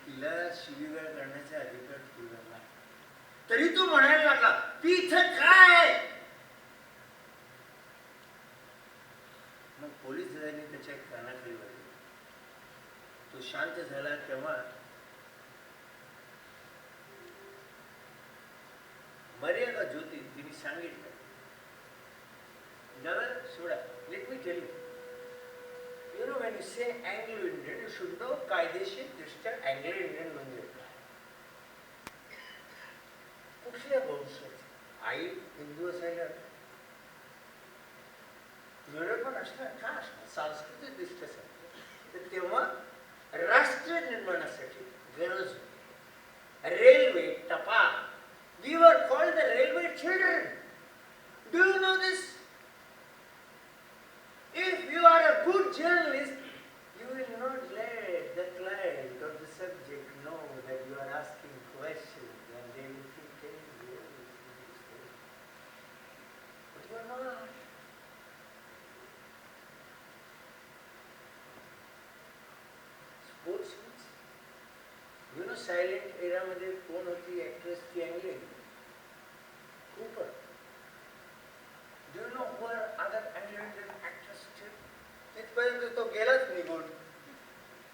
तिला शिवीगाळ करण्याचा अधिकार तुला नाही. तरी तू म्हणायला लागला ती इथं काय. मग पोलीस दलाने त्याच्या कानाखाली वाजले. तो शांत झाला तेव्हा मर्यादा ज्योती तिने सांगितलं, दादा सोडा, let me tell you. You know, when you say Anglo-Indian, you should know कायदेशीर दृष्ट्या Anglo-Indian म्हणजे कुठल्या वंशाची. आई हिंदू असायला युरोपन असणार का असणार, सांस्कृतिक दृष्ट्या सांगतो. तर तेव्हा राष्ट्र निर्माणासाठी गरज होती रेल्वे, टपाल. We were called the railway children. Do you know this? If you are a good journalist, you will not let the client or the subject know that you are asking questions, and they will keep telling you everything. But you are not. Sportsmen. You know, silent era मध्ये कोण होती actress ती Anglo? Cooper. Do you know who are other Anglo-Indian actresses too? तिथपर्यंत तो गेलाच निघून.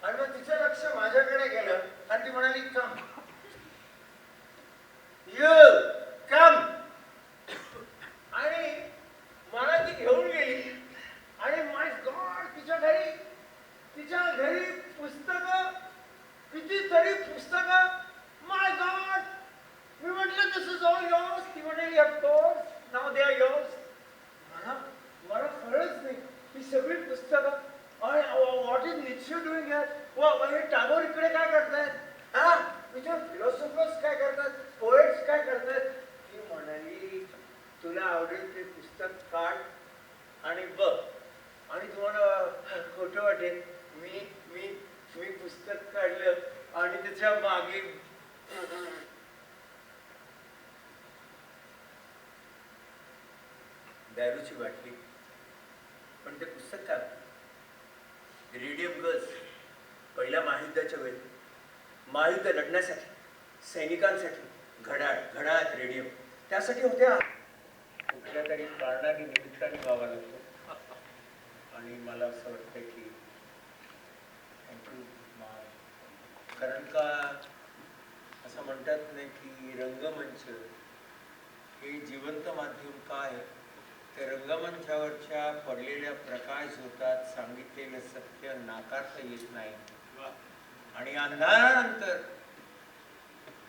आणि मग तिचं लक्ष माझ्याकडे गेलं आणि ती म्हणाली कम, यू कम. आणि मला ती घेऊन गेली आणि माय गॉड तिच्या घरी पुस्तकं, कितीतरी पुस्तकं. My God. मी म्हटलं दिस इज ऑल योर्स. ती म्हणाली of course, now they are yours. मला कळलंच नाही ही सगळी पुस्तकं. What is Nietzsche doing here. हे टागोर इकडे काय करतायत, हा विचार फिलॉसॉफर्स काय करतात, पोएट्स काय करतात. ती म्हणाली तुला आवडेल ते पुस्तक काढ आणि बघ. आणि तुम्हाला खोटं वाटेल, मी मी मी पुस्तक काढलं आणि त्याच्या मागे दारूची बाटली. पण ते पुस्तक काय, रेडियम गर्ल्स. पहिल्या महायुद्धाच्या वेळी महायुद्ध लढण्यासाठी सैनिकांसाठी घड्याळात रेडियम त्यासाठी होत्या. कुठल्या तरी कारणाने निमित्ताने गावा लागतो. आणि मला असं वाटतं की कारण का असं म्हणतात नाही की रंगमंच हे जिवंत माध्यम काय, ते रंगमंचावरच्या पडलेल्या प्रकाश झोतात सांगितलेलं सत्य नाकारता येत नाही. आणि अंधारानंतर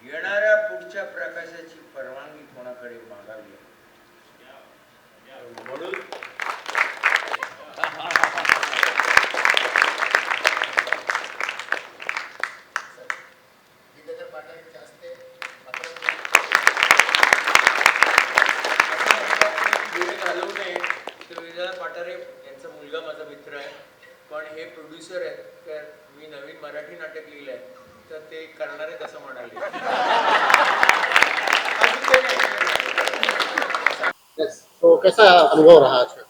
येणाऱ्या पुढच्या प्रकाशाची परवानगी कोणाकडे मागावी. म्हणून घालवू नये. तर विजय पाठारे यांचा मुलगा माझा मित्र आहे, पण हे प्रोड्युसर आहेत. तर मी नवीन मराठी नाटक लिहिलंय तर ते करणार आहेत असं म्हणाले. तो कैसा अनुभव रहा आज का?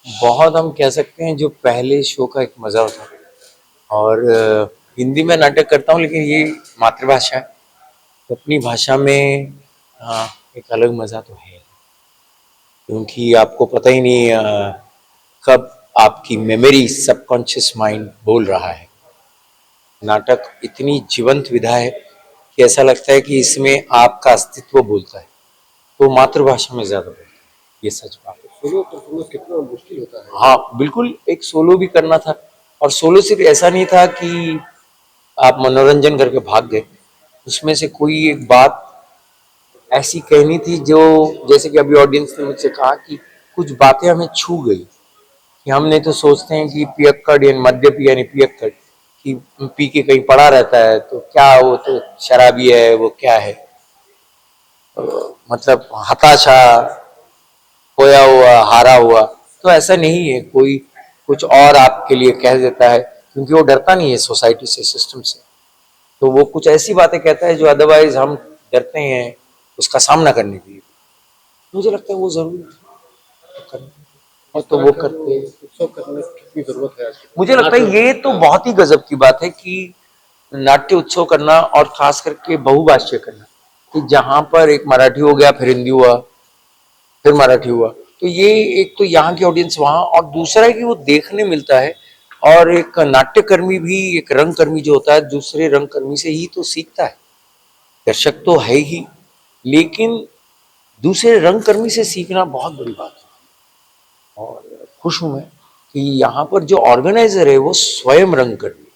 बहुत, हम कह सकते हैं जो पहले शो का एक मजा था. और हिंदी में नाटक करता हूँ लेकिन ये मातृभाषा है, तो अपनी भाषा में एक अलग मजा तो है. क्योंकि आपको पता ही नहीं कब आपकी मेमोरी, सबकॉन्शियस माइंड बोल रहा है. नाटक इतनी जीवंत विधा है कि ऐसा लगता है कि इसमें आपका अस्तित्व बोलता है, तो मातृभाषा में ज्यादा बोलता है. ये सच बात है. सोलो परफॉर्मेंस कितना मुश्किल होता है. हाँ बिल्कुल, एक सोलो भी करना था. और सोलो सिर्फ ऐसा नहीं था कि आप मनोरंजन करके भाग गए. उसमें से कोई एक बात ऐसी कहनी थी जो, जैसे कि अभी ऑडियंस ने मुझसे कहा कि कुछ बातें हमें छू गई. कि हम नहीं तो सोचते हैं कि पियक्कड़ यानी मद्यपी यानी पियक्कड़ कि पी के कहीं पड़ा रहता है तो क्या, वो तो शराबी है, वो क्या है, मतलब हताशा, खोया हुआ, हारा हुआ. तो ऐसा नहीं है. कोई कुछ और आपके लिए कह देता है क्योंकि वो डरता नहीं है सोसाइटी से, सिस्टम से. तो वो कुछ ऐसी बातें कहता है जो अदरवाइज हम डरते हैं उसका सामना करने के लिए. मुझे लगता है वो जरूरी है और तो वो करते हैं. उत्सव करने की कितनी जरूरत है आज के. मुझे लगता है ये तो बहुत ही गजब की बात है कि नाट्य उत्सव करना और खास करके बहुभाषीय करना, कि जहाँ पर एक मराठी हो गया, फिर हिंदी हुआ, फिर मराठी हुआ, तो ये एक तो यहाँ की ऑडियंस वहाँ, और दूसरा है कि वो देखने मिलता है। और एक नाट्यकर्मी भी, एक रंगकर्मी जो होता है, दूसरे रंगकर्मी से ही तो सीखता है। दर्शक तो है ही, लेकिन दूसरे रंगकर्मी से सीखना बहुत बड़ी बात है। और खुश हूं मैं कि यहाँ पर जो ऑर्गेनाइजर है वो स्वयं रंगकर्मी,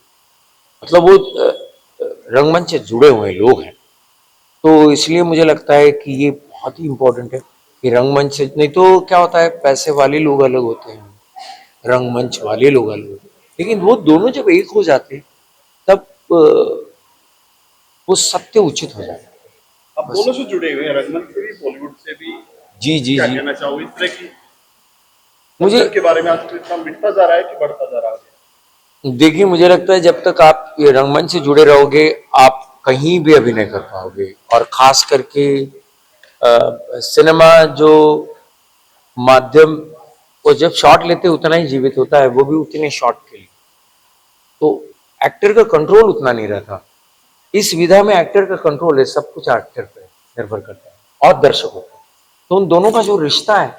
मतलब वो रंगमंच से जुड़े हुए लोग हैं। तो इसलिए मुझे लगता है कि ये बहुत ही इम्पोर्टेंट है कि रंगमंच से, नहीं तो क्या होता है, पैसे वाले लोग अलग होते हैं, रंगमंच वाले लोग अलग होते हैं, लेकिन वो दोनों जब एक हो जाते हैं तब वो सत्य उचित हो जाता है। आप दोनों से जुड़े हुए हैं, रंगमंच से भी, बॉलीवुड से भी। जी जी क्या जी। कहना चाहोगे इस तरह की मुझे कल्चर के बारे में? आजकल इतना मिटता जा रहा है कि बढ़ता जा रहा है? देखिए, मुझे लगता है जब तक आप ये रंगमंच से जुड़े रहोगे, आप कहीं भी अभिनय कर पाओगे। और खास करके सिनेमा जो माध्यम, वो जब शॉट लेते उतना ही जीवित होता है, वो भी उतने शॉट के लिए, तो एक्टर का कंट्रोल उतना नहीं रहता। इस विधा में एक्टर का कंट्रोल है, सब कुछ एक्टर पे निर्भर करता है और दर्शकों पर। तो उन दोनों का जो रिश्ता है,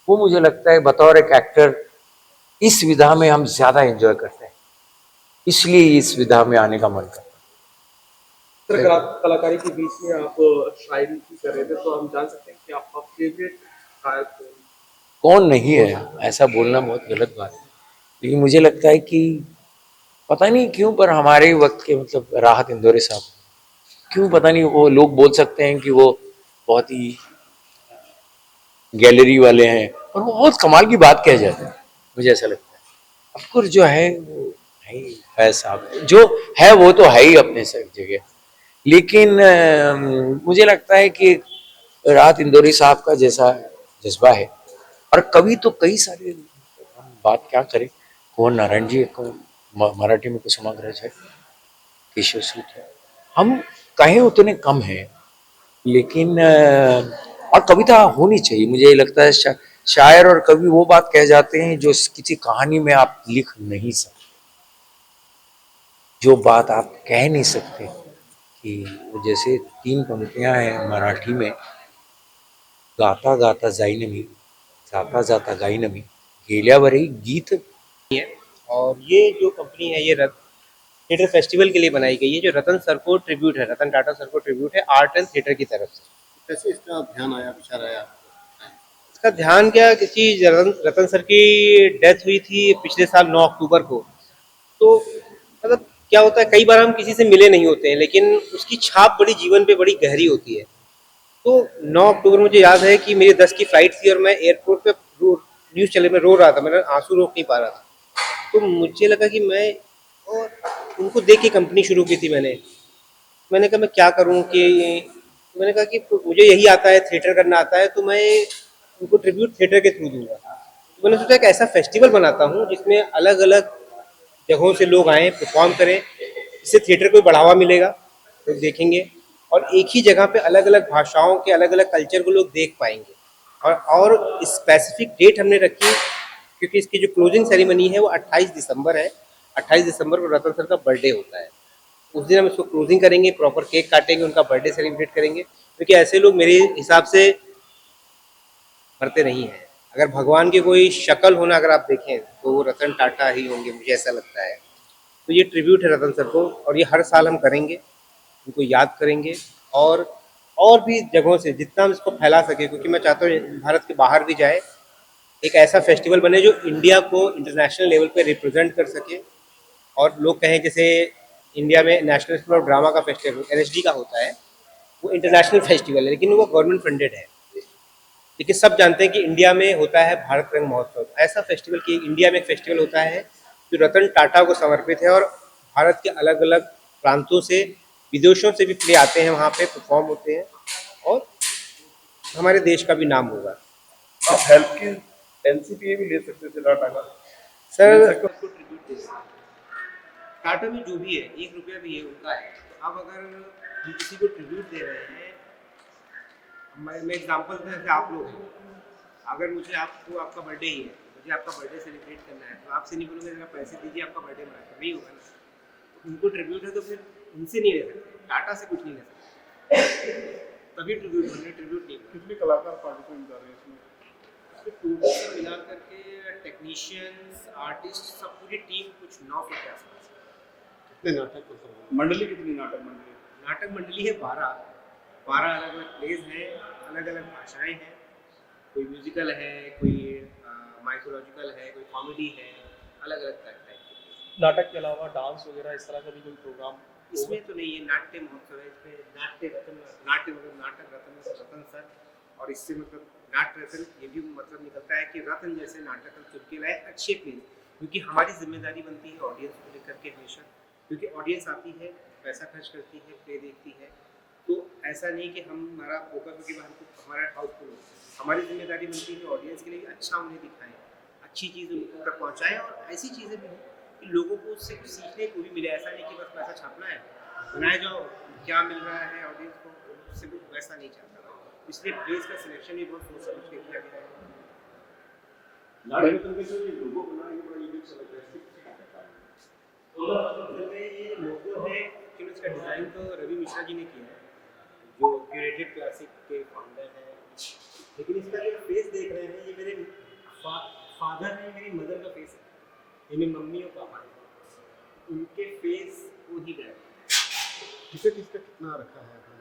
वो मुझे लगता है बतौर एक एक्टर इस विधा में हम ज्यादा एंजॉय करते हैं, इसलिए इस विधा में आने का मन करता है। सर, कलाकारी के बीच में आप शायरी भी कर रहे थे, तो हम जान सकते हैं कि आपका फेवरेट शायर कौन? कौन नहीं है, ऐसा बोलना बहुत गलत बात है, लेकिन मुझे लगता है कि पता नहीं क्यों, पर हमारे वक्त के मतलब राहत इंदौरी साहब, क्यों पता नहीं, वो लोग बोल सकते हैं कि वो बहुत ही गैलरी वाले हैं, और वो बहुत कमाल की बात कह जाते हैं, मुझे ऐसा लगता है। अफकोर्स जो है वो है ही, फैज साहब जो है वो तो है ही अपने सब जगह, लेकिन मुझे लगता है कि राहत इंदौरी साहब का जैसा जज्बा है, और कवि तो कई सारे, हम बात क्या करें, कुंवर नारायण जी को मराठी में कुसुमाग्रज है, केशव सूत है, हम कहें उतने कम हैं, लेकिन और कविता होनी चाहिए। मुझे ये लगता है शायर और कवि वो बात कह जाते हैं जो किसी कहानी में आप लिख नहीं सकते, जो बात आप कह नहीं सकते, कि जैसे 3 पंक्तियां हैं मराठी में, गाता गाता जाईन मी, जाता जाता गाईन मी, गेल्यावरही गीत। और ये जो कंपनी है ये थिएटर फेस्टिवल के लिए बनाई गई है, जो रतन सर को ट्रिब्यूट है, रतन टाटा सर को ट्रिब्यूट है आर्ट एंड थिएटर की तरफ से। कैसे इसका ध्यान आया, विचार आया? इसका ध्यान क्या, किसी रतन सर की डेथ हुई थी पिछले साल 9 अक्टूबर को। तो मतलब क्या होता है, कई बार हम किसी से मिले नहीं होते हैं, लेकिन उसकी छाप बड़ी जीवन पे बड़ी गहरी होती है। तो 9 अक्टूबर मुझे याद है कि मेरी 10 की फ्लाइट थी और मैं एयरपोर्ट पे न्यूज़ चैनल में रो रहा था, मैंने आंसू रोक नहीं पा रहा था। तो मुझे लगा कि मैं, और उनको देख के कंपनी शुरू की थी मैंने कहा मैं क्या करूं कि, मैंने कहा कि मुझे यही आता है, थिएटर करना आता है, तो मैं उनको ट्रिब्यूट थिएटर के थ्रू दूंगा। तो मैंने सोचा एक ऐसा फेस्टिवल बनाता हूं जिसमें अलग अलग जगहों से लोग आएँ, परफॉर्म करें, इससे थिएटर को बढ़ावा मिलेगा, लोग देखेंगे, और एक ही जगह पे अलग अलग भाषाओं के अलग अलग कल्चर को लोग देख पाएंगे। और स्पेसिफिक डेट हमने रखी क्योंकि इसकी जो क्लोजिंग सेरेमनी है वो 28 दिसंबर है। 28 दिसंबर को रतन सर का बर्थडे होता है, उस दिन हम इसको क्लोजिंग करेंगे, प्रॉपर केक काटेंगे, उनका बर्थडे सेलिब्रेट करेंगे, क्योंकि ऐसे लोग मेरे हिसाब से मरते नहीं हैं। अगर भगवान की कोई शक्ल होना अगर आप देखें तो वो रतन टाटा ही होंगे, मुझे ऐसा लगता है। तो ये ट्रिब्यूट है रतन सर को, और ये हर साल हम करेंगे, उनको याद करेंगे, और भी जगहों से जितना हम इसको फैला सके, क्योंकि मैं चाहता हूँ भारत के बाहर भी जाए, एक ऐसा फेस्टिवल बने जो इंडिया को इंटरनेशनल लेवल पे रिप्रेजेंट कर सके। और लोग कहें जैसे इंडिया में नेशनल स्कूल ऑफ ड्रामा का फेस्टिवल एनएसडी का होता है, वो इंटरनेशनल फेस्टिवल है, लेकिन वो गवर्नमेंट फंडेड है। लेकिन सब जानते हैं कि इंडिया में होता है भारत रंग महोत्सव, ऐसा फेस्टिवल कि इंडिया में एक फेस्टिवल होता है जो रतन टाटा को समर्पित है, और भारत के अलग अलग प्रांतों से, विदेशों से भी प्ले आते हैं, वहाँ पे परफॉर्म होते हैं, और हमारे देश का भी नाम होगा। आप हेल्थ की एनसीपीए भी ले सकते थे टाटा का। सर उसको ट्रिब्यूट दे सकते हैं। टाटा में जो भी है, 1 रुपया भी है उनका है। तो अब अगर हम किसी को ट्रिब्यूट दे रहे हैं, मैं एग्जांपल दें, जैसे आप लोग हैं, अगर मुझे आपको, आपका बर्थडे ही है, मुझे आपका बर्थडे सेलिब्रेट करना है, तो आपसे नहीं बोलूँगा जरा पैसे दीजिए आपका बर्थडे मनाते, नहीं होगा ना। उनको ट्रिब्यूट है तो फिर उनसे नहीं ले सकते, टाटा से कुछ नहीं ले सकते, तभी ट्रिब्यूट होने, ट्रिब्यूट नहीं होगा। कितने कलाकार पार्टिसिपेट कर रहे हैं इसमें? इसमें टोटल सब मिला करके टेक्नीशियंस, आर्टिस्ट, सब पूरी टीम कुछ 900 के आसपास है। कितने नाटक को सब मंडली कितनी नाटक मंडली? नाटक मंडली है 12 अलग अलग प्लेज हैं, अलग अलग भाषाएं हैं, कोई म्यूजिकल है, कोई माइथोलॉजिकल है, कोई कॉमेडी है, अलग अलग टाइप के। नाटक के अलावा डांस वगैरह इस तरह का भी कोई प्रोग्राम? इसमें तो नहीं है, नाट्य महोत्सव है, इसमें नाट्य मतलब नाटक रत्न से रतन सर, और इससे मतलब नाट्य रत्न ये भी मतलब निकलता है कि रत्न जैसे नाटक हम चुटकी लाए अच्छे प्लेज, क्योंकि हमारी जिम्मेदारी बनती है ऑडियंस को लेकर के हमेशा, क्योंकि ऑडियंस आती है, पैसा खर्च करती है, प्ले देखती है, तो ऐसा नहीं कि हमारा फोकस हो कि हमको हमारा हाउसफुल हो, हमारी जिम्मेदारी बनती है ऑडियंस के लिए अच्छा उन्हें दिखाएं, अच्छी चीज़ उन तक पहुँचाएं, और ऐसी चीज़ें भी हों कि लोगों को उससे कुछ सीखने को भी मिले। ऐसा नहीं कि बस पैसा छापना है, बनाए जाओ, क्या मिल रहा है ऑडियंस को, उससे भी वैसा नहीं चाहता। इसलिए प्लेस का सिलेक्शन भी बहुत सोच समझ के किया गया है। नाटक के जो ये लोगो बनाया ये बड़ा यूनिक सा लग रहा है। ये लोगो है कि इसका डिज़ाइन तो रवि मिश्रा जी ने किया है, जो क्यूरेटेड क्लासिक के फाउंडर हैं, लेकिन इसका जो फेस देख रहे हैं ये मेरे फादर है, मेरी मदर का फेस है, ये मेरी मम्मी और पापा है, उनके फेस को ही गए। टिकट इसका कितना रखा है आपने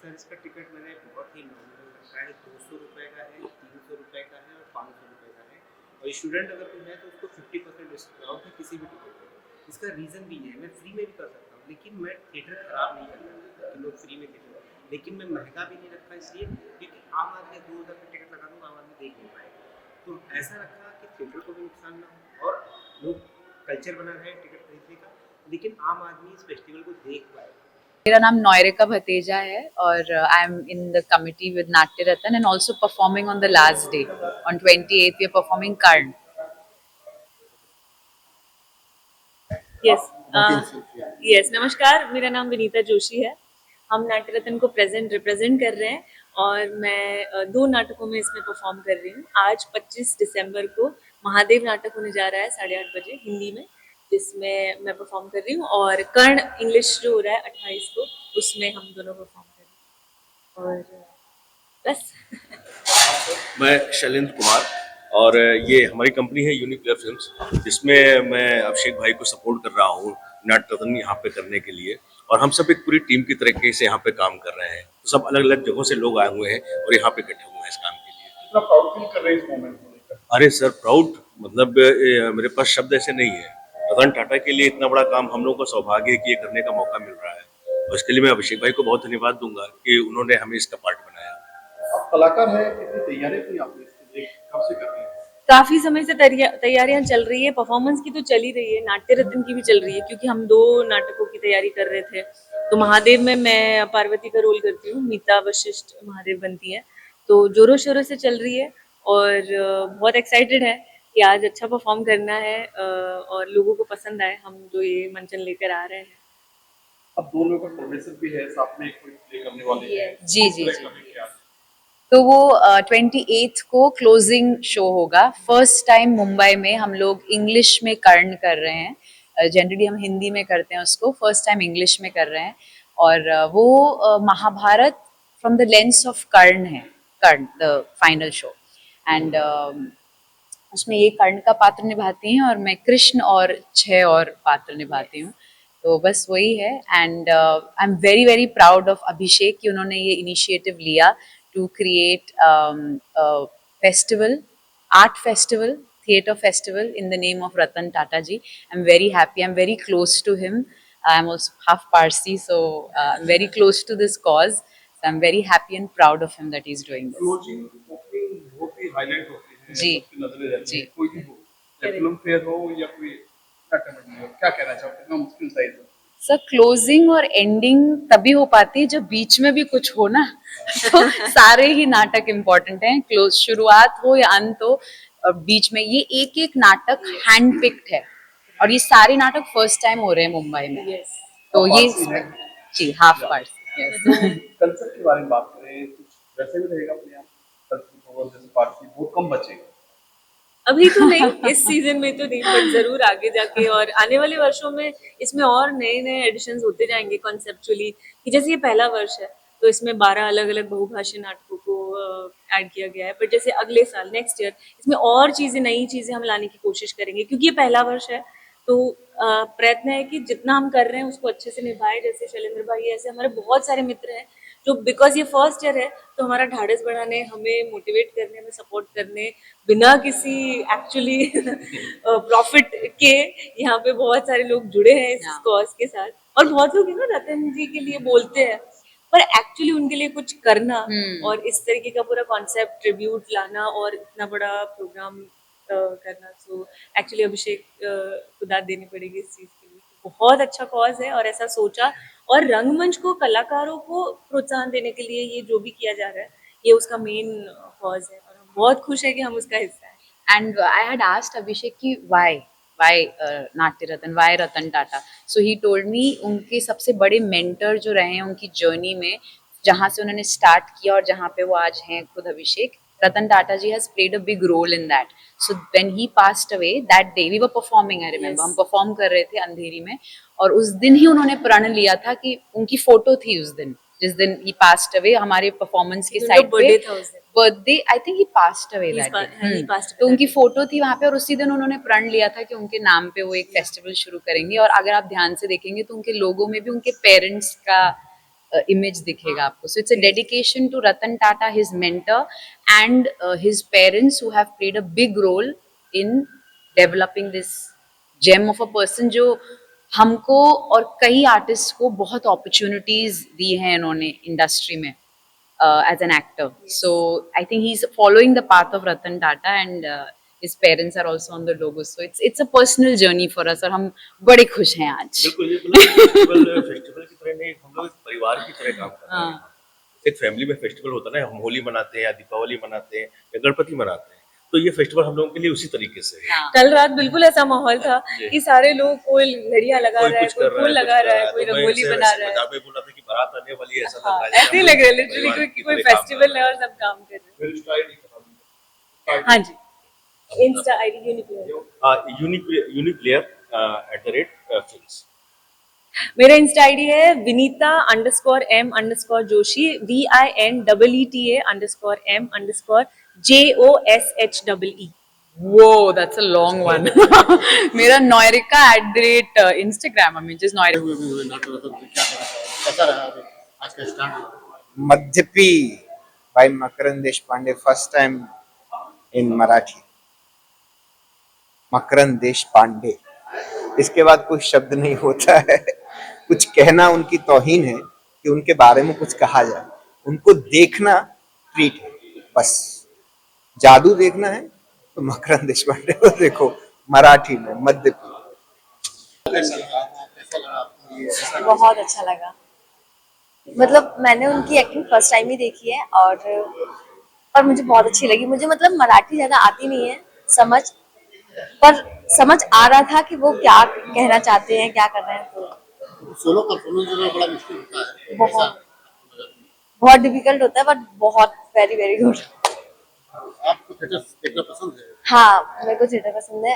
सर इसका टिकट मैंने बहुत ही नॉर्मल रखा है, 200 रुपये का है, 300 रुपये का है और 500 रुपये का है, और स्टूडेंट अगर कोई है तो उसको 50% डिस्काउंट है किसी भी टिकट पर। इसका रीज़न भी है, मैं फ्री में भी कर सकता हूँ, लेकिन मैं थिएटर ख़राब नहीं करना चाहता कि लोग फ्री में देखें, लेकिन मैं महंगा भी नहीं रखा इसलिए क्योंकि आम आदमी 2000 का टिकट लगा दूँगा, आम आदमी देख नहीं पाएगा, तो ऐसा रखा कि थिएटर को भी नुकसान ना हो और लोग कल्चर बना रहे हैं टिकट खरीदने का, लेकिन आम आदमी इस फेस्टिवल को देख पाए। मेरा नाम नॉयरिका भतेजा है और I am in the committee with Natya Ratan and also performing on the last day on 28th we are performing Karna. Yes नमस्कार, मेरा नाम विनीता जोशी है। हम नाट्य रत्न को रिप्रेजेंट कर रहे हैं और मैं 2 नाटकों में इसमें परफॉर्म कर रही हूँ। आज 25 दिसंबर को महादेव नाटक होने जा रहा है 8:30 बजे हिंदी में, जिसमें मैं परफॉर्म कर रही हूँ, और कर्ण इंग्लिश जो हो रहा है 28 को, उसमें हम दोनों परफॉर्म कर रहे हैं। और बस मैं शैलेंद्र कुमार और ये हमारी कंपनी है यूनिप्लेयर फिल्म्स, जिसमें मैं अभिषेक भाई को सपोर्ट कर रहा हूँ नाट्य रत्न यहाँ पे करने के लिए, और हम सब एक पूरी टीम की तरीके से यहाँ पे काम कर रहे हैं। तो सब अलग अलग जगहों से लोग आए हुए हैं और यहाँ पे इकट्ठे हुए हैं इस काम के लिए। कितना प्राउड फील कर रहे हैं इस मोमेंट को लेकर? अरे सर प्राउड मतलब मेरे पास शब्द ऐसे नहीं है। रतन टाटा के लिए इतना बड़ा काम हम लोगों का सौभाग्य है कि ये करने का मौका मिल रहा है, और इसके लिए मैं अभिषेक भाई को बहुत धन्यवाद दूंगा कि उन्होंने हमें इसका पार्ट बनाया। आप कलाकार हैं, कितनी तैयारी की आपने इसके लिए, कब से कर रहे हैं? काफी समय से तैयारियां चल रही है, परफॉर्मेंस की तो चल ही रही है, नाट्य रत्न की भी चल रही है, क्योंकि हम 2 नाटकों की तैयारी कर रहे थे। तो महादेव में मैं पार्वती का रोल करती हूँ, मीता वशिष्ठ महादेव बनती है, तो जोरों शोरों से चल रही है और बहुत एक्साइटेड है कि आज अच्छा परफॉर्म करना है और लोगों को पसंद आए हम जो ये मंचन लेकर आ रहे हैं। अब दोनों का प्रोग्रेशन भी है, साथ में कोई प्ले करने वाले हैं। जी जी जी। तो वो 28th को क्लोजिंग शो होगा। फर्स्ट टाइम मुंबई में हम लोग इंग्लिश में कर्ण कर रहे हैं, जनरली हम हिंदी में करते हैं उसको, फर्स्ट टाइम इंग्लिश में कर रहे हैं, और वो Mahabharata from the lens of Karna है, Karna the final show, and उसमें ये कर्ण का पात्र निभाती हैं और मैं कृष्ण और 6 और पात्र निभाती हूँ। तो बस वही है, and I am very very proud of Abhishek कि उन्होंने ये इनिशिएटिव लिया to create a festival, art festival, theatre festival in the name of Ratan Tata ji. I'm very happy. I'm very close to him. I'm also half Parsi, so I'm very close to this cause. So I'm very happy and proud of him that he's doing this. Closing opening बहुत ही highlight होती है, जी, सबकी नजरें रहती जी। हैं, कोई भी हो, या फिल्म फेयर हो या कोई नाट्य मंडली हो, क्या कहना चाहोगे? कितना मुश्किल था ये तो? सर क्लोजिंग और एंडिंग तभी हो पाती है जब बीच में भी कुछ हो ना, तो सारे ही नाटक इम्पोर्टेंट हैं, क्लोज शुरुआत हो या अंत हो, और बीच में ये एक एक नाटक हैंड पिक्ड है, और ये सारे नाटक फर्स्ट टाइम हो रहे हैं मुंबई में। तो ये जी हाफ पार्ट। कल्चर के बारे में बात करें, कुछ वैसे भी रहेगा अपने यहाँ कल्चर प्रोग्राम, जैसे पार्टी बहुत कम बचेगा, अभी तो नहीं, इस सीजन में तो नहीं, बट जरूर आगे जाके और आने वाले वर्षों में इसमें और नए नए एडिशंस होते जाएंगे कॉन्सेप्चुअली, कि जैसे ये पहला वर्ष है तो इसमें 12 अलग अलग बहुभाषी नाटकों को ऐड किया गया है, बट जैसे अगले साल नेक्स्ट ईयर इसमें और चीजें, नई चीजें हम लाने की कोशिश करेंगे, क्योंकि ये पहला वर्ष है। तो प्रयत्न है कि जितना हम कर रहे हैं उसको अच्छे से निभाए। जैसे शैलेंद्र भाई, ऐसे हमारे बहुत सारे मित्र हैं जो, बिकॉज ये फर्स्ट ईयर है, तो हमारा ढाढ़स बढ़ाने, हमें मोटिवेट करने, हमें सपोर्ट करने, बिना किसी एक्चुअली प्रॉफिट के यहाँ पे बहुत सारे लोग जुड़े हैं इस कॉज के साथ। और बहुत लोग रतन जी के लिए बोलते हैं, पर एक्चुअली उनके लिए कुछ करना और इस तरीके का पूरा कॉन्सेप्ट ट्रिब्यूट लाना और इतना बड़ा प्रोग्राम करना, सो एक्चुअली अभिषेक को दाद देनी पड़ेगी इस चीज के लिए। बहुत अच्छा कॉज है और ऐसा सोचा, और रंगमंच को, कलाकारों को प्रोत्साहन देने के लिए ये जो भी किया जा रहा है, ये उसका मेन कॉज है और हम बहुत खुश है कि हम उसका हिस्सा है। And I had asked Abhishek ki why Natya Ratan, why Ratan Tata? So he told me उनके सबसे बड़े मेंटर जो रहे हैं उनकी जर्नी में, जहाँ से उन्होंने स्टार्ट किया और जहाँ पे वो आज हैं खुद अभिषेक, Ratan Tata ji has played a big role in that. So when he passed away that day, we were performing, I remember, हम perform कर रहे थे अंधेरी में, और उस दिन ही उन्होंने प्रण लिया था कि उनकी फोटो थी उस दिन, जिस दिन he passed away, हमारे परफॉर्मेंस के साइड पे birthday, I think he passed away that day. तो उनकी फोटो थी वहाँ पे, और उसी दिन उन्होंने प्रण लिया था कि उनके नाम पे वो एक फेस्टिवल शुरू करेंगे। और अगर आप ध्यान से देखेंगे तो उनके लोगों में भी उनके पेरेंट्स का इमेज दिखेगा आपको. So it's a dedication to Ratan Tata, his mentor, and his parents who have played a big role in developing this gem of a person, जो हमको और कई आर्टिस्ट को बहुत अपॉर्चुनिटीज दी हैं इन्होंने इंडस्ट्री में as an actor. So I think he's following the path of Ratan Tata, and his parents are also on the logo. So it's a personal journey for us, और हम बड़े खुश हैं आज. बिल्कुल, ये फेस्टिवल की तरह नहीं, हम लोग एक परिवार की तरह काम कर रहे हैं। एक फैमिली में फेस्टिवल होता है ना, हम होली मनाते हैं या दीपावली मनाते हैं या गणपति मनाते हैं, तो ये फेस्टिवल हम लोगों के लिए उसी तरीके से है। कल रात बिल्कुल ऐसा माहौल था कि सारे लोग, कोई लड़ियां लगा रहा है, कोई फूल लगा रहा है, कोई रंगोली बना रहा है, बोला था कि बारात आने वाली है, ऐसा लग रहा है, ऐसे ही लग रहा है लिटरली कोई फेस्टिवल है और सब काम कर रहे हैं। हाँ जी, इंस्टा आईडी यूनिप्लेयर@films। मेरा इंस्टा आईडी है Vinita_M_Joshi, VINEETA_M_JOSHEE। Whoa, that's a long one. मेरा Noirika @Instagram, I mean just Noirika. हुए नाटक रत्न से क्या कहना चाहोगे? कैसा रहा अभी आज का स्टार्ट? मध्यपी by Makaran Deshpande, first time in Marathi. Makarand Deshpande, इसके बाद कोई शब्द नहीं होता है। कुछ कहना उनकी तौहीन है कि उनके बारे में कुछ कहा जाए। उनको देखना ट्रीट है, बस जादू देखना है तो मकरंद देशपांडे को देखो, मराठी में मध्यपी। बहुत अच्छा लगा, मतलब मैंने उनकी एक्टिंग फर्स्ट टाइम ही देखी है और मुझे बहुत अच्छी लगी। मुझे मतलब मराठी ज्यादा आती नहीं है पर समझ आ रहा था कि वो क्या कहना चाहते हैं, क्या कर रहे हैं। तो सोलो परफॉर्मेंस जो है बड़ा मुश्किल होता है, बहुत डिफिकल्ट होता है, बट बहुत वेरी वेरी गुड। आपको थिएटर देखना पसंद है? हाँ, मेरे को थिएटर पसंद है।